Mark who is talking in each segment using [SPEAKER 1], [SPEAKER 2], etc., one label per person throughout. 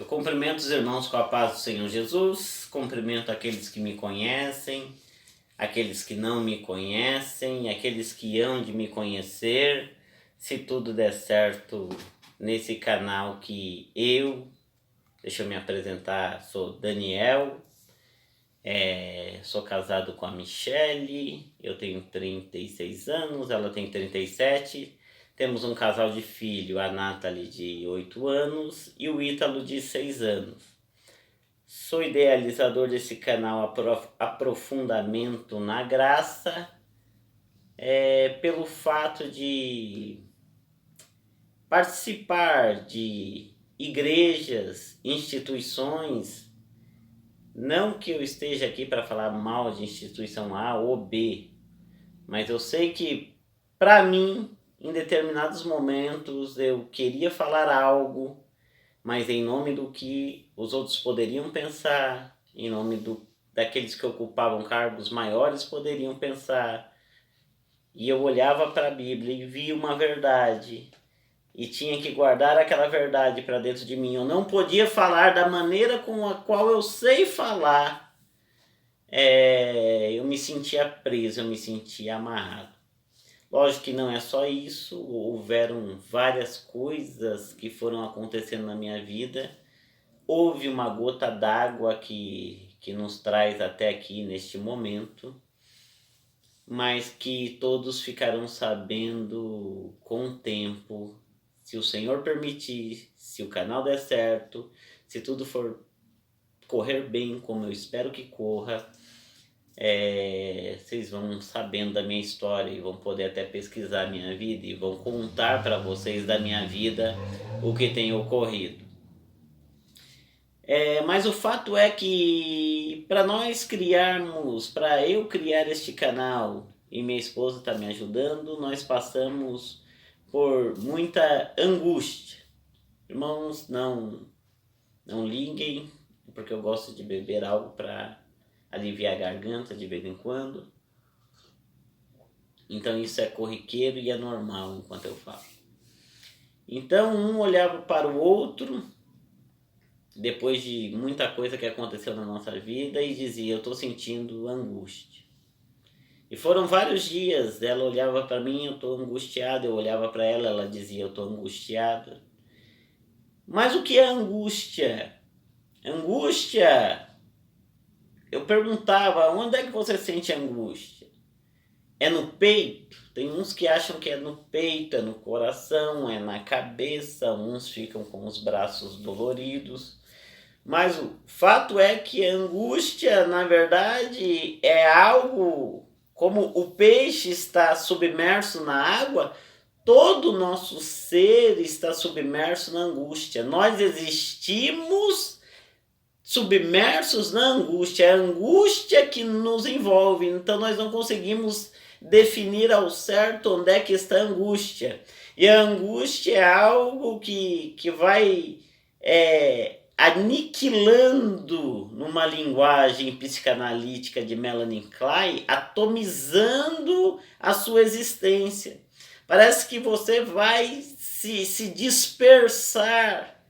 [SPEAKER 1] Eu cumprimento os irmãos com a paz do Senhor Jesus, cumprimento aqueles que me conhecem, aqueles que não me conhecem, aqueles que hão de me conhecer, se tudo der certo nesse canal deixa eu me apresentar, sou Daniel, sou casado com a Michele, eu tenho 36 anos, ela tem 37. Temos um casal de filho, a Nathalie de 8 anos e o Ítalo de 6 anos. Sou idealizador desse canal Aprofundamento na Graça, pelo fato de participar de igrejas, instituições. Não que eu esteja aqui para falar mal de instituição A ou B, mas eu sei que, para mim, em determinados momentos eu queria falar algo, mas em nome do que os outros poderiam pensar, em nome daqueles que ocupavam cargos maiores poderiam pensar. E eu olhava para a Bíblia e via uma verdade e tinha que guardar aquela verdade para dentro de mim. Eu não podia falar da maneira com a qual eu sei falar. Eu me sentia preso, eu me sentia amarrado. Lógico que não é só isso, houveram várias coisas que foram acontecendo na minha vida. Houve uma gota d'água que nos traz até aqui neste momento, mas que todos ficarão sabendo com o tempo, se o Senhor permitir, se o canal der certo, se tudo for correr bem como eu espero que corra. Vocês vão sabendo da minha história e vão poder até pesquisar a minha vida e vão contar para vocês da minha vida o que tem ocorrido. Mas o fato é que para eu criar este canal e minha esposa está me ajudando, nós passamos por muita angústia. Irmãos, não liguem, porque eu gosto de beber algo para aliviar a garganta de vez em quando. Então isso é corriqueiro e é normal enquanto eu falo. Então um olhava para o outro, depois de muita coisa que aconteceu na nossa vida, e dizia: eu estou sentindo angústia. E foram vários dias, ela olhava para mim: eu estou angustiada. Eu olhava para ela, ela dizia: eu estou angustiada. Mas o que é angústia? Angústia, eu perguntava: onde é que você sente angústia? É no peito? Tem uns que acham que é no peito, é no coração, é na cabeça. Uns ficam com os braços doloridos. Mas o fato é que a angústia, na verdade, é algo como o peixe está submerso na água. Todo o nosso ser está submerso na angústia. Nós existimos submersos na angústia. É a angústia que nos envolve. Então nós não conseguimos definir ao certo onde é que está a angústia. E a angústia é algo que vai aniquilando, numa linguagem psicanalítica de Melanie Klein, atomizando a sua existência. Parece que você vai se dispersar.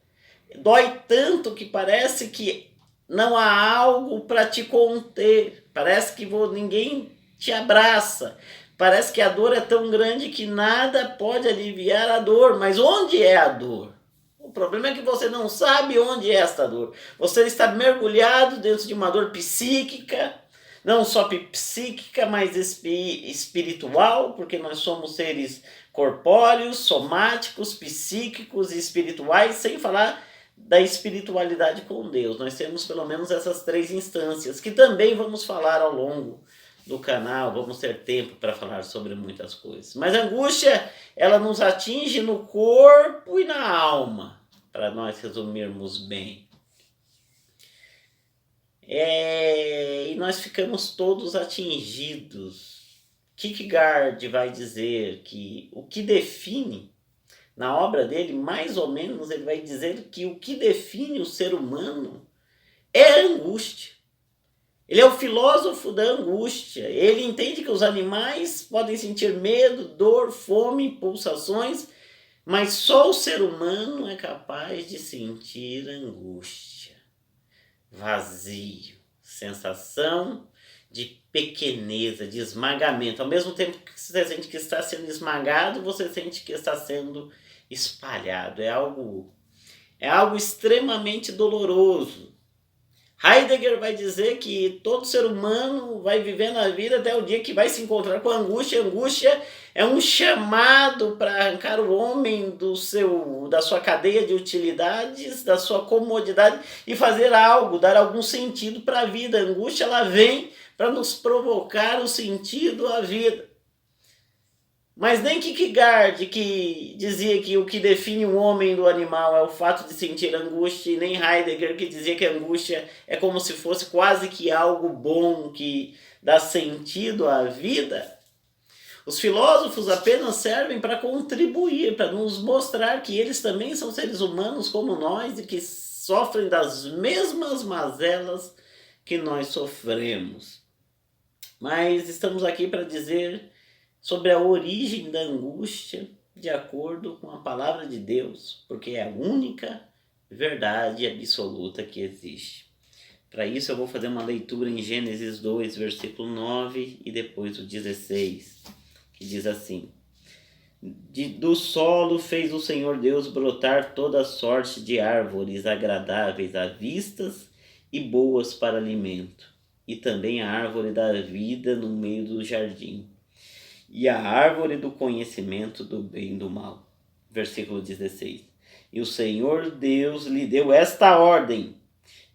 [SPEAKER 1] Dói tanto que parece que não há algo para te conter. Parece que ninguém te abraça. Parece que a dor é tão grande que nada pode aliviar a dor. Mas onde é a dor? O problema é que você não sabe onde é esta dor. Você está mergulhado dentro de uma dor psíquica, não só psíquica, mas espiritual, porque nós somos seres corpóreos, somáticos, psíquicos e espirituais, sem falar da espiritualidade com Deus. Nós temos pelo menos essas 3 instâncias, que também vamos falar ao longo do canal, vamos ter tempo para falar sobre muitas coisas. Mas a angústia, ela nos atinge no corpo e na alma, para nós resumirmos bem. E nós ficamos todos atingidos. Kierkegaard vai dizer que o que define, na obra dele, mais ou menos, ele vai dizer que o que define o ser humano é a angústia. Ele é o filósofo da angústia. Ele entende que os animais podem sentir medo, dor, fome, pulsações, Mas só o ser humano é capaz de sentir angústia, vazio, sensação de pequeneza, de esmagamento. Ao mesmo tempo que você sente que está sendo esmagado, você sente que está sendo espalhado. É algo extremamente doloroso. Heidegger vai dizer que todo ser humano vai viver na vida até o dia que vai se encontrar com a angústia. A angústia é um chamado para arrancar o homem da sua cadeia de utilidades, da sua comodidade e fazer algo, dar algum sentido para a vida. A angústia ela vem para nos provocar o sentido à vida. Mas nem Kierkegaard, que dizia que o que define o homem do animal é o fato de sentir angústia, e nem Heidegger, que dizia que a angústia é como se fosse quase que algo bom que dá sentido à vida. Os filósofos apenas servem para contribuir, para nos mostrar que eles também são seres humanos como nós e que sofrem das mesmas mazelas que nós sofremos. Mas estamos aqui para dizer sobre a origem da angústia de acordo com a palavra de Deus, porque é a única verdade absoluta que existe. Para isso eu vou fazer uma leitura em Gênesis 2, versículo 9 e depois o 16, que diz assim: do solo fez o Senhor Deus brotar toda sorte de árvores agradáveis à vista e boas para alimento, e também a árvore da vida no meio do jardim, e a árvore do conhecimento do bem e do mal. Versículo 16. E o Senhor Deus lhe deu esta ordem: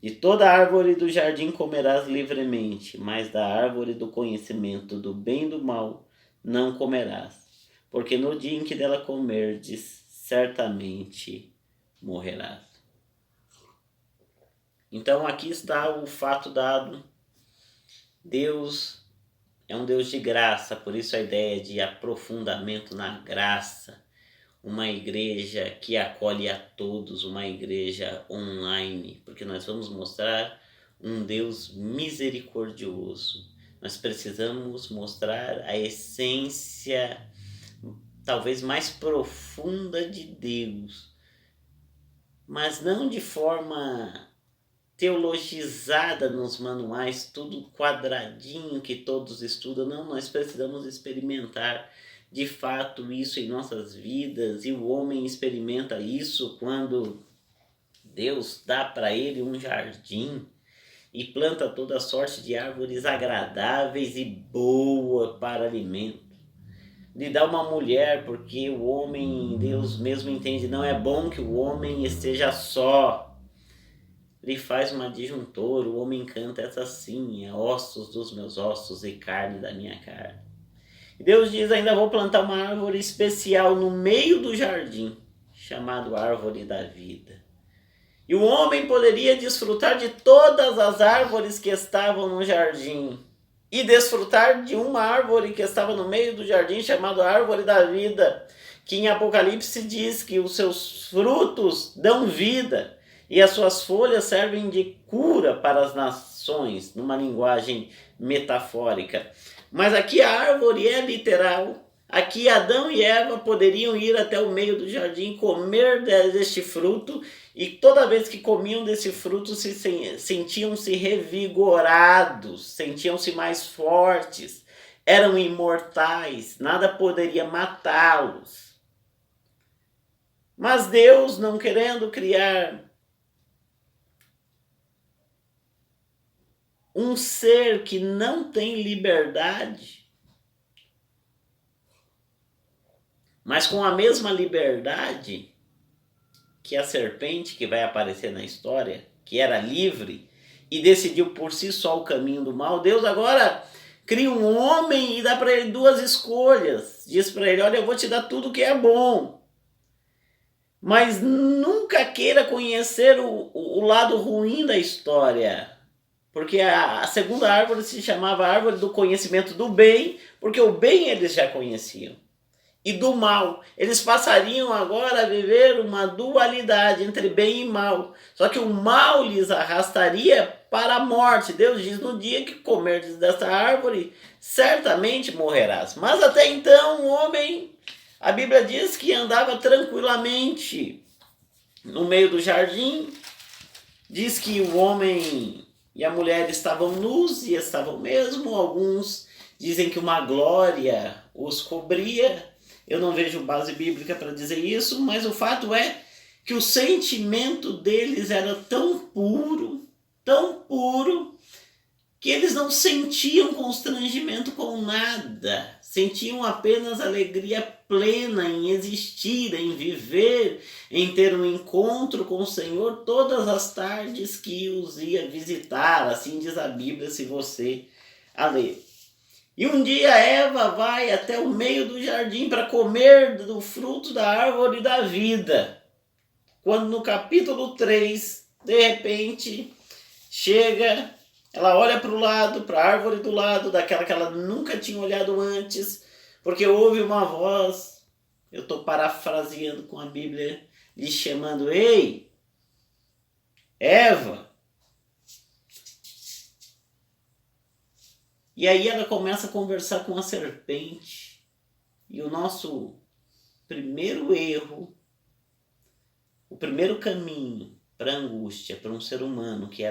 [SPEAKER 1] de toda árvore do jardim comerás livremente, mas da árvore do conhecimento do bem e do mal não comerás, porque no dia em que dela comerdes, certamente morrerás. Então aqui está o fato dado. Deus é um Deus de graça, por isso a ideia de aprofundamento na graça. Uma igreja que acolhe a todos, uma igreja online, porque nós vamos mostrar um Deus misericordioso. Nós precisamos mostrar a essência talvez mais profunda de Deus, mas não de forma teologizada nos manuais, tudo quadradinho que todos estudam. Não, nós precisamos experimentar de fato isso em nossas vidas, e o homem experimenta isso quando Deus dá para ele um jardim e planta toda sorte de árvores agradáveis e boa para alimento. Lhe dá uma mulher, porque o homem, Deus mesmo entende, não é bom que o homem esteja só. Ele faz uma adjuntora, o homem canta essa assim: é ossos dos meus ossos e carne da minha carne. E Deus diz: ainda vou plantar uma árvore especial no meio do jardim, chamado árvore da vida. E o homem poderia desfrutar de todas as árvores que estavam no jardim, e desfrutar de uma árvore que estava no meio do jardim, chamada árvore da vida, que em Apocalipse diz que os seus frutos dão vida, e as suas folhas servem de cura para as nações, numa linguagem metafórica. Mas aqui a árvore é literal. Aqui Adão e Eva poderiam ir até o meio do jardim, comer deste fruto, e toda vez que comiam desse fruto sentiam-se revigorados, sentiam-se mais fortes, eram imortais, nada poderia matá-los. Mas Deus, não querendo criar um ser que não tem liberdade, mas com a mesma liberdade que a serpente que vai aparecer na história, que era livre e decidiu por si só o caminho do mal, Deus agora cria um homem e dá para ele duas escolhas. Diz para ele: olha, eu vou te dar tudo que é bom, mas nunca queira conhecer o lado ruim da história. Porque a segunda árvore se chamava árvore do conhecimento do bem, porque o bem eles já conheciam. E do mal. Eles passariam agora a viver uma dualidade entre bem e mal. Só que o mal lhes arrastaria para a morte. Deus diz: no dia que comerdes dessa árvore, certamente morrerás. Mas até então o homem A Bíblia diz que andava tranquilamente no meio do jardim. Diz que o homem e a mulher estavam nus, e estavam mesmo. Alguns dizem que uma glória os cobria. Eu não vejo base bíblica para dizer isso, mas o fato é que o sentimento deles era tão puro, que eles não sentiam constrangimento com nada. Sentiam apenas alegria plena em existir, em viver, em ter um encontro com o Senhor todas as tardes que os ia visitar. Assim diz a Bíblia, se você a ler. E um dia Eva vai até o meio do jardim para comer do fruto da árvore da vida. Quando no capítulo 3, de repente, chega, ela olha para o lado, para a árvore do lado, daquela que ela nunca tinha olhado antes, porque ouve uma voz, eu estou parafraseando com a Bíblia, lhe chamando: ei, Eva. E aí ela começa a conversar com a serpente. E o nosso primeiro erro, o primeiro caminho para a angústia, para um ser humano que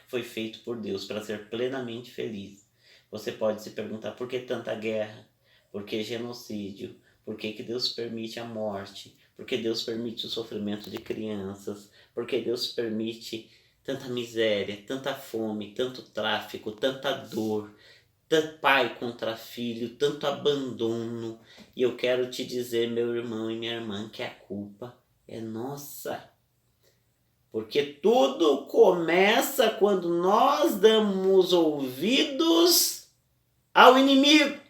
[SPEAKER 1] foi feito por Deus para ser plenamente feliz. Você pode se perguntar: por que tanta guerra? Por que genocídio? Por que Deus permite a morte? Por que Deus permite o sofrimento de crianças? Por que Deus permite tanta miséria, tanta fome, tanto tráfico, tanta dor, tanto pai contra filho, tanto abandono? E eu quero te dizer, meu irmão e minha irmã, que a culpa é nossa. Porque tudo começa quando nós damos ouvidos ao inimigo.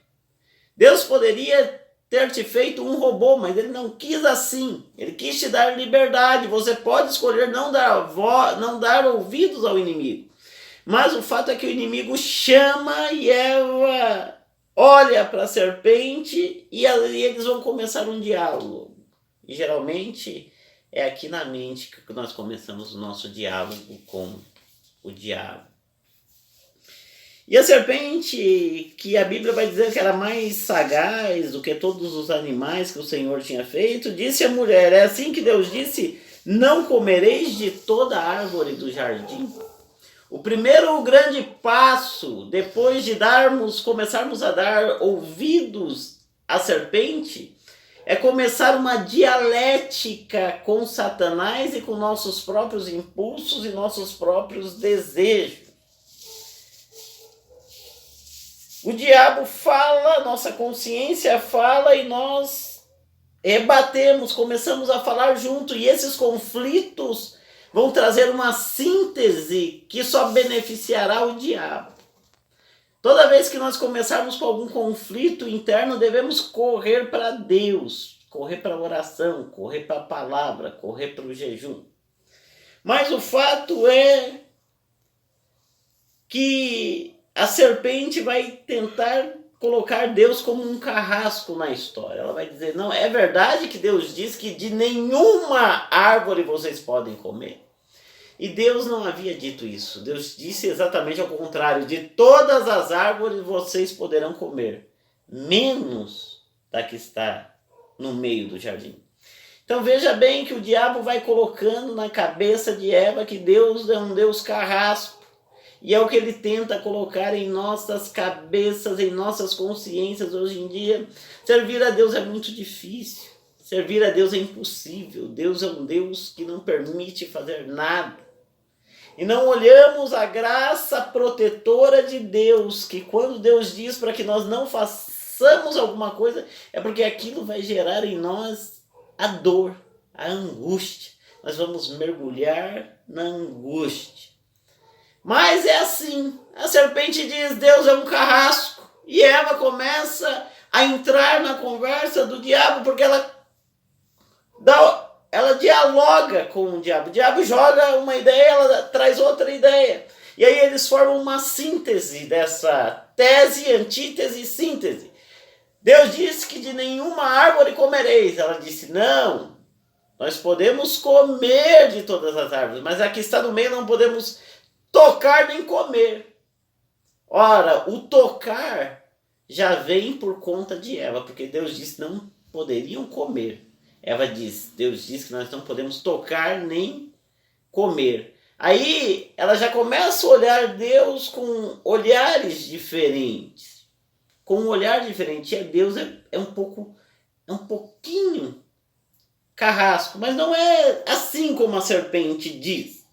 [SPEAKER 1] Deus poderia ter te feito um robô, mas ele não quis assim. Ele quis te dar liberdade. Você pode escolher não dar ouvidos ao inimigo. Mas o fato é que o inimigo chama e Eva olha para a serpente e eles vão começar um diálogo. E geralmente é aqui na mente que nós começamos o nosso diálogo com o diabo. E a serpente, que a Bíblia vai dizer que era mais sagaz do que todos os animais que o Senhor tinha feito, disse à mulher: é assim que Deus disse, não comereis de toda a árvore do jardim? O primeiro grande passo, depois de começarmos a dar ouvidos à serpente, é começar uma dialética com Satanás e com nossos próprios impulsos e nossos próprios desejos. O diabo fala, nossa consciência fala e nós rebatemos, começamos a falar junto, e esses conflitos vão trazer uma síntese que só beneficiará o diabo. Toda vez que nós começarmos com algum conflito interno, devemos correr para Deus, correr para a oração, correr para a palavra, correr para o jejum. Mas o fato é que a serpente vai tentar colocar Deus como um carrasco na história. Ela vai dizer: não, é verdade que Deus diz que de nenhuma árvore vocês podem comer? E Deus não havia dito isso. Deus disse exatamente ao contrário: de todas as árvores vocês poderão comer, menos da que está no meio do jardim. Então veja bem que o diabo vai colocando na cabeça de Eva que Deus é um Deus carrasco. E é o que ele tenta colocar em nossas cabeças, em nossas consciências hoje em dia. Servir a Deus é muito difícil. Servir a Deus é impossível. Deus é um Deus que não permite fazer nada. E não olhamos a graça protetora de Deus, que quando Deus diz para que nós não façamos alguma coisa, é porque aquilo vai gerar em nós a dor, a angústia. Nós vamos mergulhar na angústia. Mas é assim, a serpente diz: Deus é um carrasco. E Eva começa a entrar na conversa do diabo, porque ela dialoga com o diabo. O diabo joga uma ideia, ela traz outra ideia. E aí eles formam uma síntese dessa tese, antítese, síntese. Deus disse que de nenhuma árvore comereis. Ela disse: não, nós podemos comer de todas as árvores, mas aqui está no meio, não podemos tocar nem comer. Ora, o tocar já vem por conta de Eva, porque Deus disse: não poderiam comer. Deus diz que nós não podemos tocar nem comer. Aí ela já começa a olhar Deus com olhares diferentes. Com um olhar diferente. Deus é um pouquinho carrasco, mas não é assim como a serpente diz.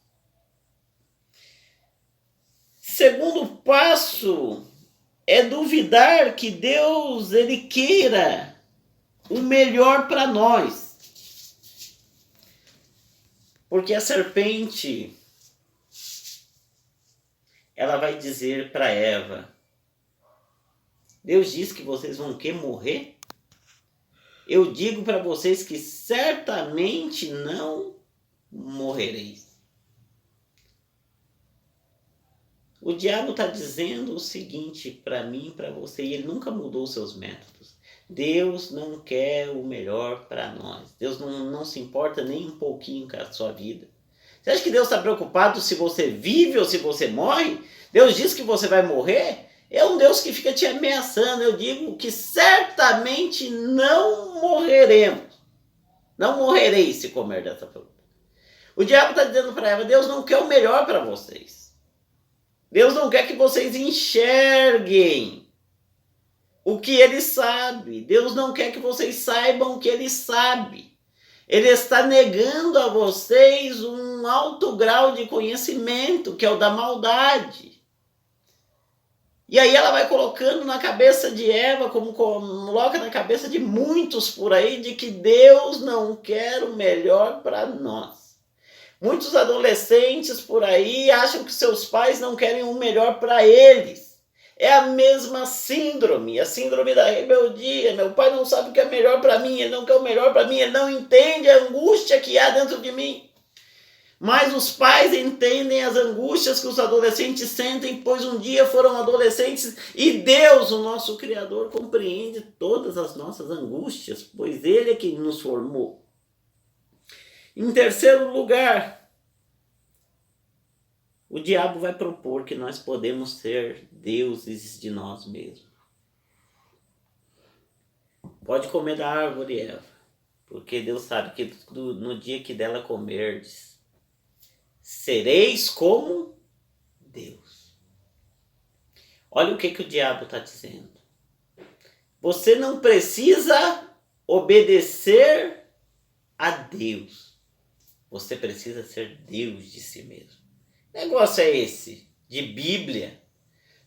[SPEAKER 1] Segundo passo é duvidar que Deus ele queira o melhor para nós. Porque a serpente ela vai dizer para Eva: Deus diz que vocês vão morrer? Eu digo para vocês que certamente não morrereis. O diabo está dizendo o seguinte para mim e para você, e ele nunca mudou seus métodos. Deus não quer o melhor para nós. Deus não se importa nem um pouquinho com a sua vida. Você acha que Deus está preocupado se você vive ou se você morre? Deus diz que você vai morrer? É um Deus que fica te ameaçando. Eu digo que certamente não morreremos. Não morrereis se comer dessa fruta. O diabo está dizendo para Eva, Deus não quer o melhor para vocês. Deus não quer que vocês enxerguem o que Ele sabe. Deus não quer que vocês saibam o que Ele sabe. Ele está negando a vocês um alto grau de conhecimento, que é o da maldade. E aí ela vai colocando na cabeça de Eva, como coloca na cabeça de muitos por aí, de que Deus não quer o melhor para nós. Muitos adolescentes por aí acham que seus pais não querem o melhor para eles. É a mesma síndrome, a síndrome da rebeldia. Meu pai não sabe o que é melhor para mim, ele não quer o melhor para mim, ele não entende a angústia que há dentro de mim. Mas os pais entendem as angústias que os adolescentes sentem, pois um dia foram adolescentes e Deus, o nosso Criador, compreende todas as nossas angústias, pois Ele é quem nos formou. Em terceiro lugar, o diabo vai propor que nós podemos ser deuses de nós mesmos. Pode comer da árvore, Eva, porque Deus sabe que no dia que dela comerdes, sereis como Deus. Olha o que o diabo está dizendo. Você não precisa obedecer a Deus. Você precisa ser Deus de si mesmo. Negócio é esse de Bíblia.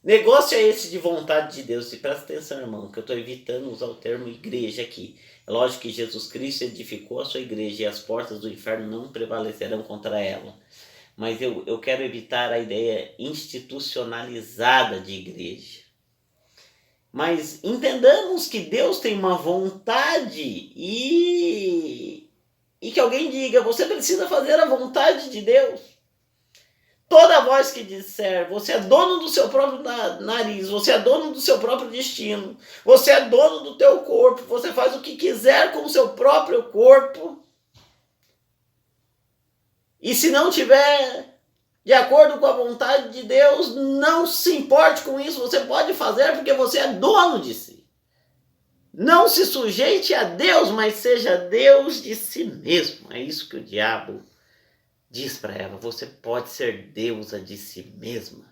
[SPEAKER 1] Negócio é esse de vontade de Deus. E presta atenção, irmão, que eu estou evitando usar o termo igreja aqui. É lógico que Jesus Cristo edificou a sua igreja e as portas do inferno não prevalecerão contra ela. Mas eu quero evitar a ideia institucionalizada de igreja. Mas entendamos que Deus tem uma vontade e que alguém diga, você precisa fazer a vontade de Deus. Toda voz que disser, você é dono do seu próprio nariz, você é dono do seu próprio destino, você é dono do teu corpo, você faz o que quiser com o seu próprio corpo. E se não tiver de acordo com a vontade de Deus, não se importe com isso, você pode fazer porque você é dono de si. Não se sujeite a Deus, mas seja Deus de si mesmo. É isso que o diabo diz para ela. Você pode ser deusa de si mesma.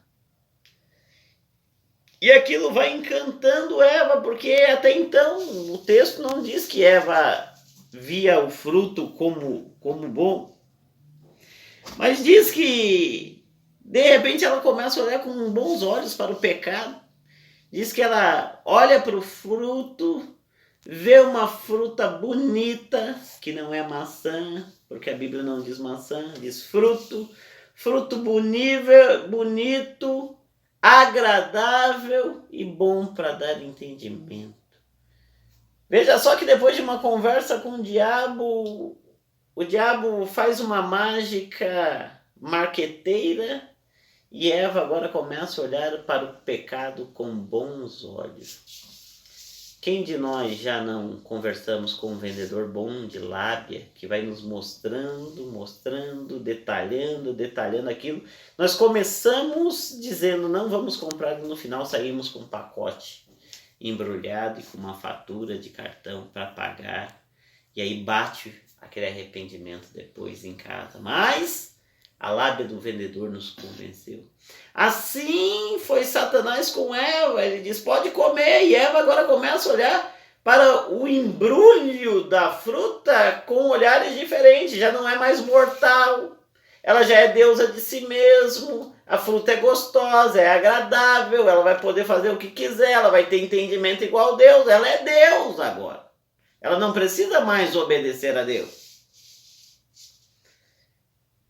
[SPEAKER 1] E aquilo vai encantando Eva, porque até então o texto não diz que Eva via o fruto como bom. Mas diz que de repente ela começa a olhar com bons olhos para o pecado. Diz que ela olha para o fruto, vê uma fruta bonita, que não é maçã, porque a Bíblia não diz maçã, diz fruto bonito, agradável e bom para dar entendimento. Veja só que depois de uma conversa com o diabo faz uma mágica marqueteira e Eva agora começa a olhar para o pecado com bons olhos. Quem de nós já não conversamos com um vendedor bom de lábia, que vai nos mostrando, detalhando aquilo? Nós começamos dizendo, não vamos comprar, e no final saímos com um pacote. embrulhado e com uma fatura de cartão para pagar. E aí bate aquele arrependimento depois em casa. Mas a lábia do vendedor nos convenceu. Assim foi Satanás com Eva. Ele diz, pode comer. E Eva agora começa a olhar para o embrulho da fruta com olhares diferentes. Já não é mais mortal. Ela já é deusa de si mesmo. A fruta é gostosa, é agradável. Ela vai poder fazer o que quiser. Ela vai ter entendimento igual a Deus. Ela é Deus agora. Ela não precisa mais obedecer a Deus.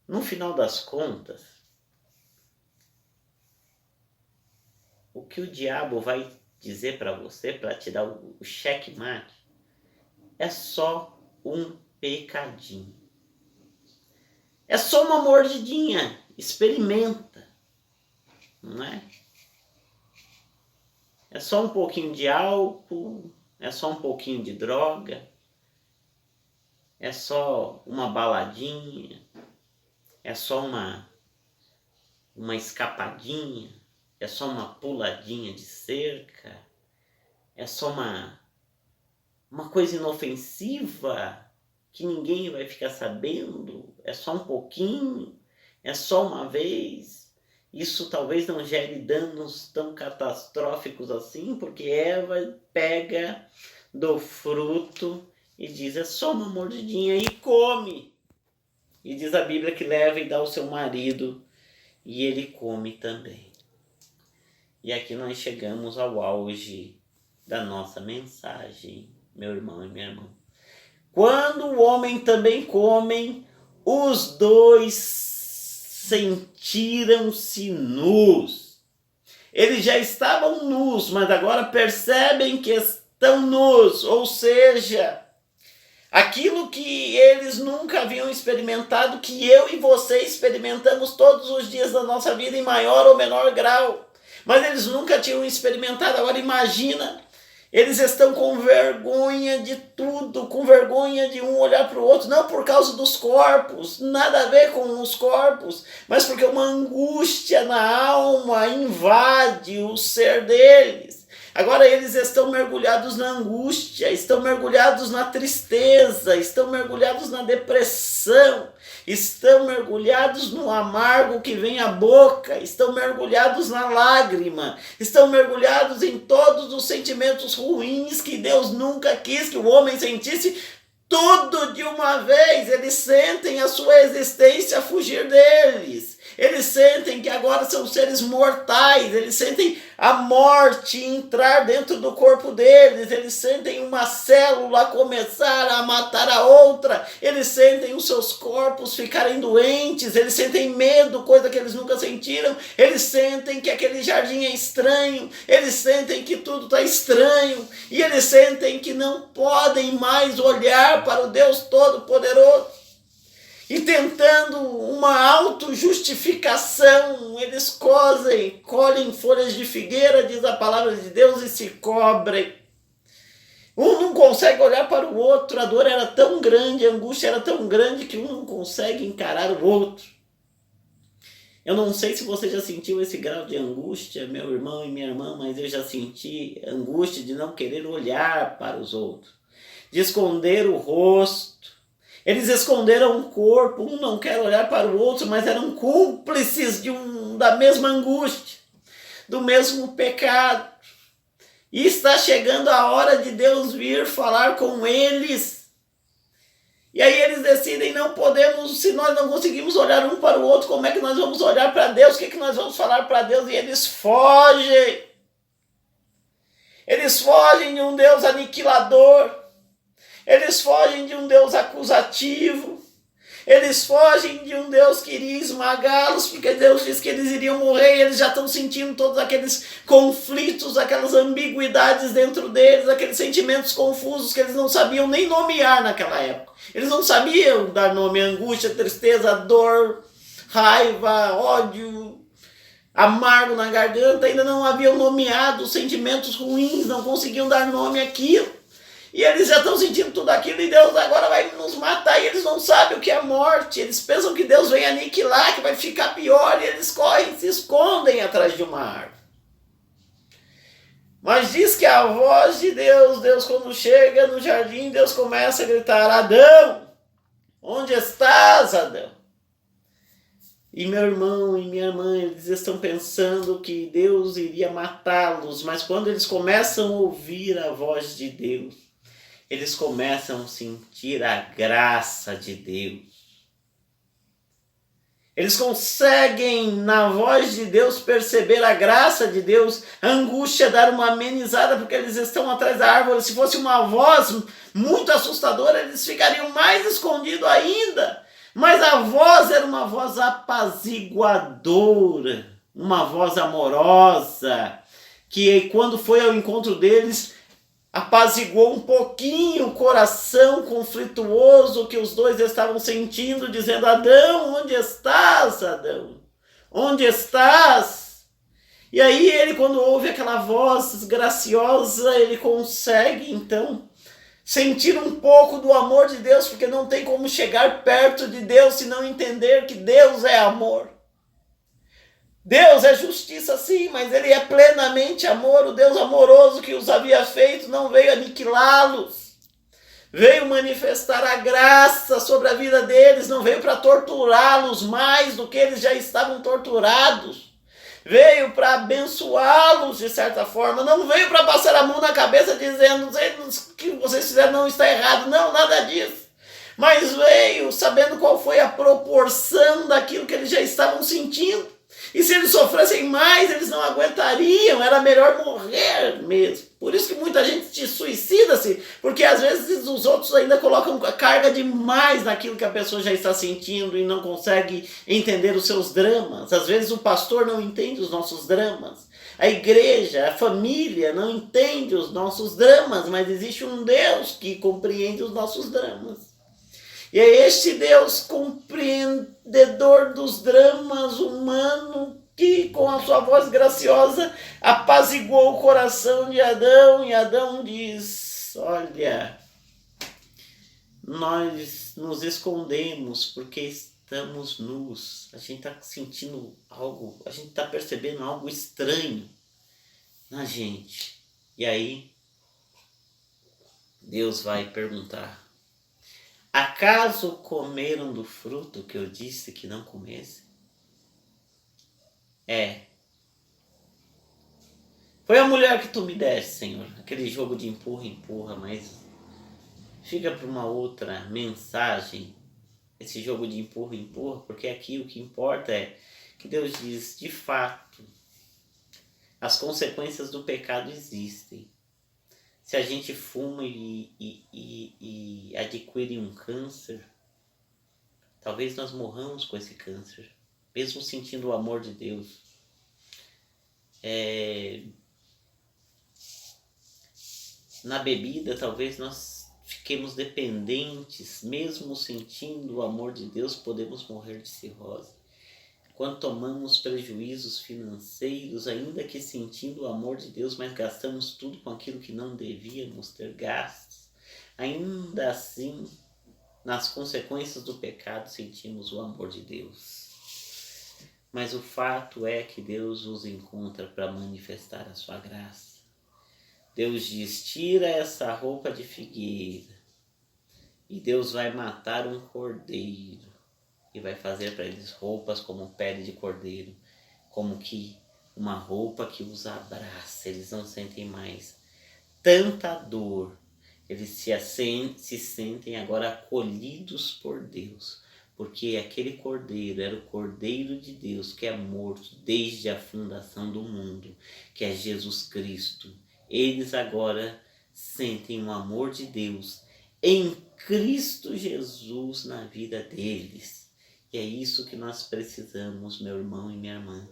[SPEAKER 1] No final das contas, o que o diabo vai dizer para você, para te dar o checkmate, é só um pecadinho. É só uma mordidinha. Experimenta. Não é? É só um pouquinho de álcool, é só um pouquinho de droga, é só uma baladinha, é só uma escapadinha, é só uma puladinha de cerca, é só uma coisa inofensiva que ninguém vai ficar sabendo, é só um pouquinho, é só uma vez. Isso talvez não gere danos tão catastróficos assim, porque Eva pega do fruto e diz, é só uma mordidinha e come. E diz a Bíblia que leva e dá ao seu marido e ele come também. E aqui nós chegamos ao auge da nossa mensagem, meu irmão e minha irmã. Quando o homem também come, os dois sentiram-se nus. Eles já estavam nus, mas agora percebem que estão nus, ou seja, aquilo que eles nunca haviam experimentado, que eu e você experimentamos todos os dias da nossa vida em maior ou menor grau. Mas eles nunca tinham experimentado. Agora imagina, eles estão com vergonha de tudo, com vergonha de um olhar para o outro, não por causa dos corpos, nada a ver com os corpos, mas porque uma angústia na alma invade o ser deles. Agora eles estão mergulhados na angústia, estão mergulhados na tristeza, estão mergulhados na depressão, estão mergulhados no amargo que vem à boca, estão mergulhados na lágrima, estão mergulhados em todos os sentimentos ruins que Deus nunca quis que o homem sentisse, tudo de uma vez. Eles sentem a sua existência fugir deles. Eles sentem que agora são seres mortais, eles sentem a morte entrar dentro do corpo deles, eles sentem uma célula começar a matar a outra, eles sentem os seus corpos ficarem doentes, eles sentem medo, coisa que eles nunca sentiram, eles sentem que aquele jardim é estranho, eles sentem que tudo está estranho, e eles sentem que não podem mais olhar para o Deus Todo-Poderoso. E tentando uma autojustificação, eles colhem folhas de figueira, diz a palavra de Deus, e se cobrem. Um não consegue olhar para o outro, a dor era tão grande, a angústia era tão grande que um não consegue encarar o outro. Eu não sei se você já sentiu esse grau de angústia, meu irmão e minha irmã, mas eu já senti angústia de não querer olhar para os outros, de esconder o rosto. Eles esconderam o corpo, um não quer olhar para o outro, mas eram cúmplices da mesma angústia, do mesmo pecado. E está chegando a hora de Deus vir falar com eles. E aí eles decidem, não podemos, se nós não conseguimos olhar um para o outro, como é que nós vamos olhar para Deus? O que nós vamos falar para Deus? E eles fogem. Eles fogem de um Deus aniquilador. Eles fogem de um Deus acusativo. Eles fogem de um Deus que iria esmagá-los, porque Deus disse que eles iriam morrer, e eles já estão sentindo todos aqueles conflitos, aquelas ambiguidades dentro deles, aqueles sentimentos confusos que eles não sabiam nem nomear naquela época. Eles não sabiam dar nome à angústia, tristeza, dor, raiva, ódio, amargo na garganta, ainda não haviam nomeado os sentimentos ruins, não conseguiam dar nome àquilo. E eles já estão sentindo tudo aquilo e Deus agora vai nos matar e eles não sabem o que é morte. Eles pensam que Deus vem aniquilar, que vai ficar pior e eles correm, se escondem atrás de uma árvore. Mas diz que a voz de Deus quando chega no jardim, Deus começa a gritar: Adão, onde estás, Adão? E meu irmão e minha irmã, eles estão pensando que Deus iria matá-los, mas quando eles começam a ouvir a voz de Deus, eles começam a sentir a graça de Deus. Eles conseguem, na voz de Deus, perceber a graça de Deus, a angústia, dar uma amenizada, porque eles estão atrás da árvore. Se fosse uma voz muito assustadora, eles ficariam mais escondidos ainda. Mas a voz era uma voz apaziguadora, uma voz amorosa, que quando foi ao encontro deles, apaziguou um pouquinho o coração conflituoso que os dois estavam sentindo, dizendo: Adão, onde estás, Adão? Onde estás? E aí ele, quando ouve aquela voz graciosa, ele consegue então sentir um pouco do amor de Deus, porque não tem como chegar perto de Deus se não entender que Deus é amor. Deus é justiça, sim, mas ele é plenamente amor. O Deus amoroso que os havia feito não veio aniquilá-los. Veio manifestar a graça sobre a vida deles, não veio para torturá-los mais do que eles já estavam torturados. Veio para abençoá-los de certa forma, não veio para passar a mão na cabeça dizendo: o que vocês fizeram não está errado. Não, nada disso. Mas veio sabendo qual foi a proporção daquilo que eles já estavam sentindo. E se eles sofressem mais, eles não aguentariam, era melhor morrer mesmo. Por isso que muita gente suicida-se, porque às vezes os outros ainda colocam carga demais naquilo que a pessoa já está sentindo e não consegue entender os seus dramas. Às vezes o pastor não entende os nossos dramas. A igreja, a família não entende os nossos dramas, mas existe um Deus que compreende os nossos dramas. E é este Deus compreendedor dos dramas humanos que, com a sua voz graciosa, apaziguou o coração de Adão. E Adão diz: olha, nós nos escondemos porque estamos nus. A gente está sentindo algo, a gente está percebendo algo estranho na gente. E aí, Deus vai perguntar: acaso comeram do fruto que eu disse que não comessem? Foi a mulher que tu me deste, Senhor. Aquele jogo de empurra, mas fica para uma outra mensagem. Esse jogo de empurra, porque aqui o que importa é que Deus diz: de fato, as consequências do pecado existem. Se a gente fuma e adquire um câncer, talvez nós morramos com esse câncer, mesmo sentindo o amor de Deus. Na bebida, talvez nós fiquemos dependentes, mesmo sentindo o amor de Deus, podemos morrer de cirrose. Quando tomamos prejuízos financeiros, ainda que sentindo o amor de Deus, mas gastamos tudo com aquilo que não devíamos ter gastos, ainda assim, nas consequências do pecado, sentimos o amor de Deus. Mas o fato é que Deus os encontra para manifestar a sua graça. Deus diz: tira essa roupa de figueira. E Deus vai matar um cordeiro. E vai fazer para eles roupas como pele de cordeiro, como que uma roupa que os abraça. Eles não sentem mais tanta dor, eles se sentem agora acolhidos por Deus, porque aquele cordeiro era o cordeiro de Deus que é morto desde a fundação do mundo, que é Jesus Cristo. Eles agora sentem o amor de Deus em Cristo Jesus na vida deles. E é isso que nós precisamos, meu irmão e minha irmã,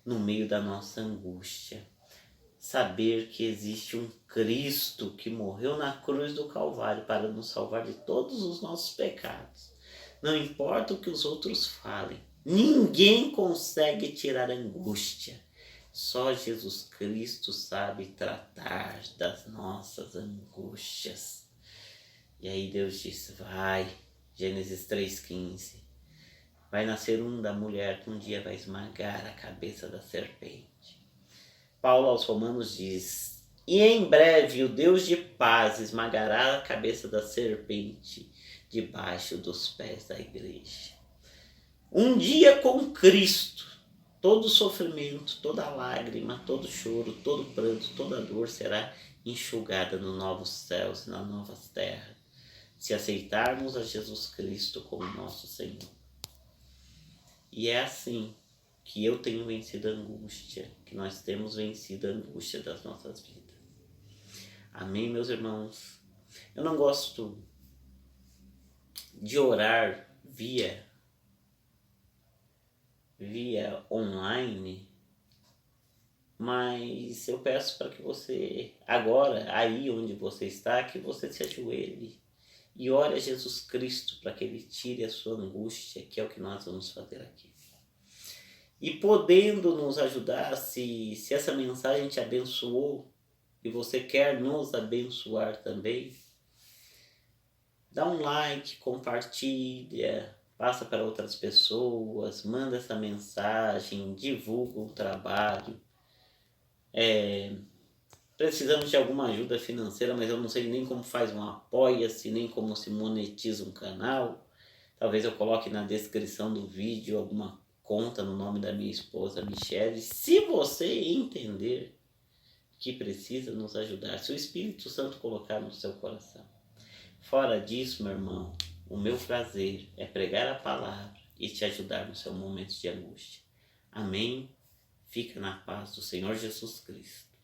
[SPEAKER 1] no meio da nossa angústia. Saber que existe um Cristo que morreu na cruz do Calvário para nos salvar de todos os nossos pecados. Não importa o que os outros falem, ninguém consegue tirar a angústia. Só Jesus Cristo sabe tratar das nossas angústias. E aí Deus disse: vai, Gênesis 3,15. Vai nascer da mulher que um dia vai esmagar a cabeça da serpente. Paulo aos Romanos diz: E em breve o Deus de paz esmagará a cabeça da serpente debaixo dos pés da igreja. Um dia com Cristo, todo sofrimento, toda lágrima, todo choro, todo pranto, toda dor será enxugada nos novos céus e nas novas terras, se aceitarmos a Jesus Cristo como nosso Senhor. E é assim que eu tenho vencido a angústia, que nós temos vencido a angústia das nossas vidas. Amém, meus irmãos? Eu não gosto de orar via online, mas eu peço para que você, agora, aí onde você está, que você se ajoelhe e ore a Jesus Cristo para que Ele tire a sua angústia, que é o que nós vamos fazer aqui. E podendo nos ajudar, se essa mensagem te abençoou e você quer nos abençoar também, dá um like, compartilha, passa para outras pessoas, manda essa mensagem, divulga o trabalho. Precisamos de alguma ajuda financeira, mas eu não sei nem como faz um apoia-se, nem como se monetiza um canal. Talvez eu coloque na descrição do vídeo alguma conta no nome da minha esposa, Michele. Se você entender que precisa nos ajudar, se o Espírito Santo colocar no seu coração. Fora disso, meu irmão, o meu prazer é pregar a palavra e te ajudar no seu momento de angústia. Amém? Fica na paz do Senhor Jesus Cristo.